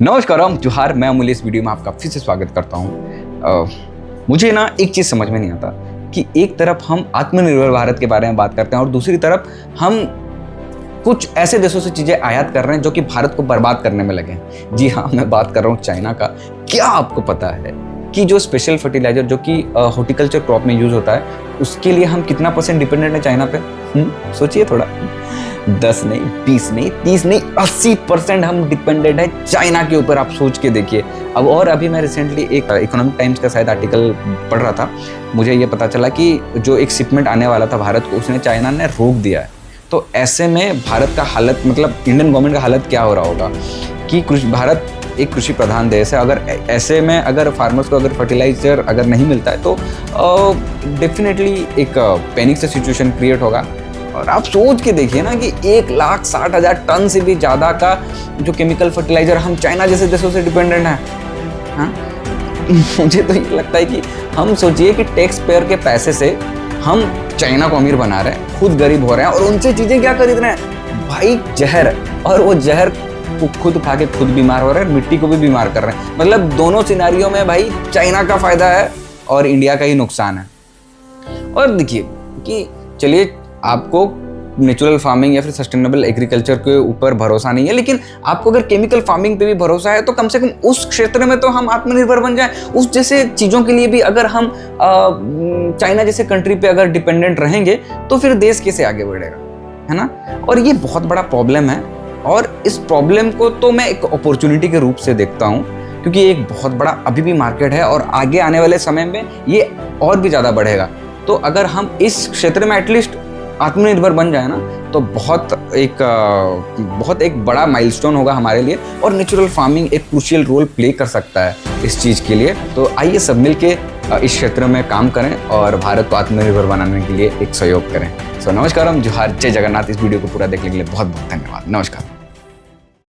नमस्कार जोहार, मैं अमूल्य इस वीडियो में आपका फिर से स्वागत करता हूँ। मुझे ना एक चीज़ समझ में नहीं आता कि एक तरफ हम आत्मनिर्भर भारत के बारे में बात करते हैं और दूसरी तरफ हम कुछ ऐसे देशों से चीज़ें आयात कर रहे हैं जो कि भारत को बर्बाद करने में लगे हैं। जी हाँ, मैं बात कर रहा हूँ चाइना का। क्या आपको पता है कि जो स्पेशल फर्टिलाइजर जो कि हॉर्टिकल्चर क्रॉप में यूज़ होता है उसके लिए हम कितना % डिपेंडेंट है चाइना पे? सोचिए थोड़ा। 10 नहीं, 20 नहीं, 30 नहीं, 80% हम डिपेंडेंट है चाइना के ऊपर। आप सोच के देखिए। अब और अभी मैं रिसेंटली एक इकोनॉमिक टाइम्स का शायद आर्टिकल पढ़ रहा था, मुझे ये पता चला कि जो एक शिपमेंट आने वाला था भारत को, उसने चाइना ने रोक दिया है। तो ऐसे में भारत का हालत, मतलब इंडियन गवर्नमेंट का हालत क्या हो रहा होगा कि भारत एक कृषि प्रधान देश है। अगर ऐसे में अगर फार्मर्स को अगर फर्टिलाइजर अगर नहीं मिलता है तो डेफिनेटली एक पैनिक सा सिचुएशन क्रिएट होगा। और आप सोच के देखिए ना कि 1,60,000 टन से भी ज़्यादा का जो केमिकल फर्टिलाइजर हम चाइना जैसे देशों से डिपेंडेंट हैं। हाँ? मुझे तो ये लगता है कि हम सोचिए कि टैक्स पेयर के पैसे से हम चाइना को अमीर बना रहे हैं, खुद गरीब हो रहे हैं और उनसे चीज़ें क्या खरीद रहे हैं भाई? जहर। और वो जहर को खुद खा के खुद बीमार हो रहे हैं, मिट्टी को भी बीमार कर रहे हैं। मतलब दोनों सिनारियों में भाई चाइना का फायदा है और इंडिया का ही नुकसान है। और देखिए कि चलिए आपको नेचुरल फार्मिंग या फिर सस्टेनेबल एग्रीकल्चर के ऊपर भरोसा नहीं है, लेकिन आपको अगर केमिकल फार्मिंग पे भी भरोसा है तो कम से कम उस क्षेत्र में तो हम आत्मनिर्भर बन जाएं। उस जैसे चीज़ों के लिए भी अगर हम चाइना जैसे कंट्री पे अगर डिपेंडेंट रहेंगे तो फिर देश कैसे आगे बढ़ेगा, है ना? और ये बहुत बड़ा प्रॉब्लम है और इस प्रॉब्लम को तो मैं एक अपॉर्चुनिटी के रूप से देखता हूँ, क्योंकि एक बहुत बड़ा अभी भी मार्केट है और आगे आने वाले समय में ये और भी ज़्यादा बढ़ेगा। तो अगर हम इस क्षेत्र में एटलीस्ट आत्मनिर्भर बन जाए ना तो बहुत एक बड़ा माइलस्टोन होगा हमारे लिए और नेचुरल फार्मिंग एक क्रूशियल रोल प्ले कर सकता है इस चीज़ के लिए। तो आइए सब मिलके इस क्षेत्र में काम करें और भारत को आत्मनिर्भर बनाने के लिए एक सहयोग करें। नमस्कार, जोहार, जय जगन्नाथ। इस वीडियो को पूरा देखने के लिए बहुत बहुत धन्यवाद। नमस्कार।